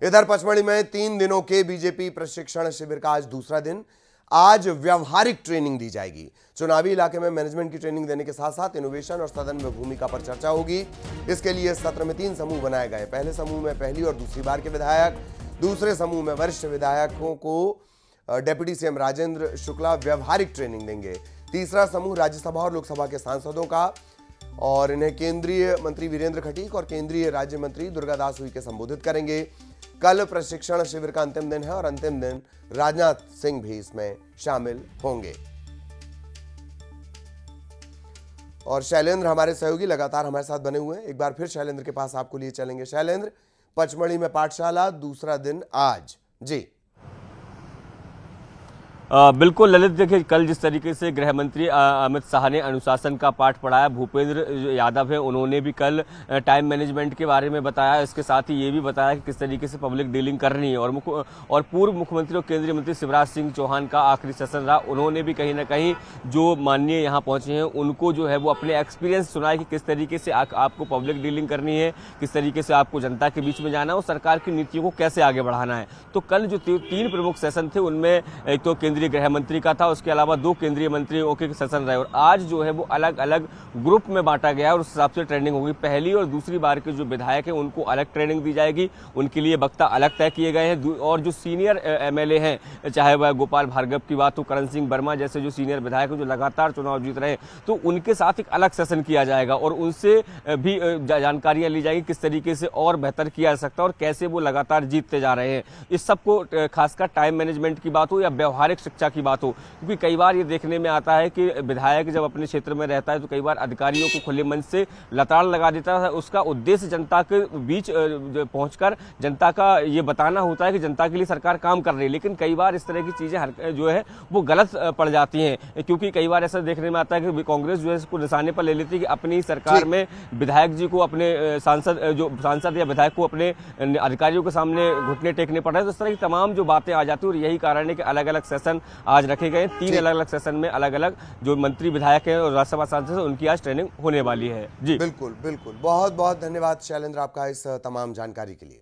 इधर पचमढ़ी में 3 दिनों के बीजेपी प्रशिक्षण शिविर का आज दूसरा दिन। आज व्यवहारिक ट्रेनिंग दी जाएगी। चुनावी इलाके में मैनेजमेंट की ट्रेनिंग देने के साथ साथ इनोवेशन और सदन में भूमिका पर चर्चा होगी। इसके लिए सत्र में 3 समूह बनाए गए। पहले समूह में पहली और दूसरी बार के विधायक, दूसरे समूह में वरिष्ठ विधायकों को डिप्टी सीएम राजेंद्र शुक्ला व्यवहारिक ट्रेनिंग देंगे। तीसरा समूह राज्यसभा और लोकसभा के सांसदों का, और इन्हें केंद्रीय मंत्री वीरेंद्र खटीक और केंद्रीय राज्य मंत्री दुर्गादास उइके संबोधित करेंगे। कल प्रशिक्षण शिविर का अंतिम दिन है और अंतिम दिन राजनाथ सिंह भी इसमें शामिल होंगे। और शैलेंद्र हमारे सहयोगी लगातार हमारे साथ बने हुए हैं। एक बार फिर शैलेंद्र के पास आपको लिए चलेंगे। शैलेंद्र, पचमढ़ी में पाठशाला दूसरा दिन आज। जी बिल्कुल ललित, देखिए कल जिस तरीके से गृह मंत्री अमित शाह ने अनुशासन का पाठ पढ़ाया, भूपेंद्र यादव है उन्होंने भी कल टाइम मैनेजमेंट के बारे में बताया। इसके साथ ही ये भी बताया कि किस तरीके से पब्लिक डीलिंग करनी है। और पूर्व मुख्यमंत्री और केंद्रीय मंत्री शिवराज सिंह चौहान का आखिरी सेशन रहा। उन्होंने भी कहीं ना कहीं जो माननीय यहाँ पहुंचे हैं उनको जो है वो अपने एक्सपीरियंस सुनाए कि किस तरीके से आपको पब्लिक डीलिंग करनी है, किस तरीके से आपको जनता के बीच में जाना है और सरकार की नीतियों को कैसे आगे बढ़ाना है। तो कल जो 3 प्रमुख सेशन थे उनमें एक तो केंद्रीय गृह मंत्री का था, उसके अलावा 2 केंद्रीय मंत्रियों के सेशन रहे। और आज जो है वो अलग अलग ग्रुप में बांटा गया और उस हिसाब से ट्रेनिंग होगी। पहली और दूसरी बार के जो विधायक हैं उनको अलग ट्रेनिंग दी जाएगी, उनके लिए वक्ता अलग तय किए गए हैं। और जो सीनियर एमएलए हैं, चाहे वह गोपाल भार्गव की बात हो, करण सिंह वर्मा जैसे जो सीनियर विधायक हैं जो लगातार चुनाव जीत रहे हैं, तो उनके साथ एक अलग सेशन किया जाएगा और उनसे भी जानकारियां ली जाएगी किस तरीके से और बेहतर किया जा सकता है और कैसे वो लगातार जीतते जा रहे हैं। इस सबको खासकर टाइम मैनेजमेंट की बात हो या व्यवहारिक शिक्षा की बात हो, क्योंकि कई बार ये देखने में आता है कि विधायक जब अपने क्षेत्र में रहता है तो कई बार अधिकारियों को खुले मन से लताड़ लगा देता है। उसका उद्देश्य जनता के बीच पहुंचकर जनता का ये बताना होता है कि जनता के लिए सरकार काम कर रही है, लेकिन कई बार इस तरह की चीजें जो है वो गलत पड़ जाती हैं। क्योंकि कई बार ऐसा देखने में आता है कि कांग्रेस जो है इसको निशाने पर ले लेती है कि अपनी सरकार में विधायक जी को, अपने सांसद या विधायक को अपने अधिकारियों के सामने घुटने टेकने पड़ रहे हैं। तो इस तरह की तमाम जो बातें आ जाती है और यही कारण है कि अलग अलग सेशन आज रखे गए। 3 अलग अलग सेशन में अलग अलग जो मंत्री विधायक हैं और राज्यसभा सांसद हैं उनकी आज ट्रेनिंग होने वाली है। जी बिल्कुल बिल्कुल, बहुत बहुत धन्यवाद शैलेंद्र आपका इस तमाम जानकारी के लिए।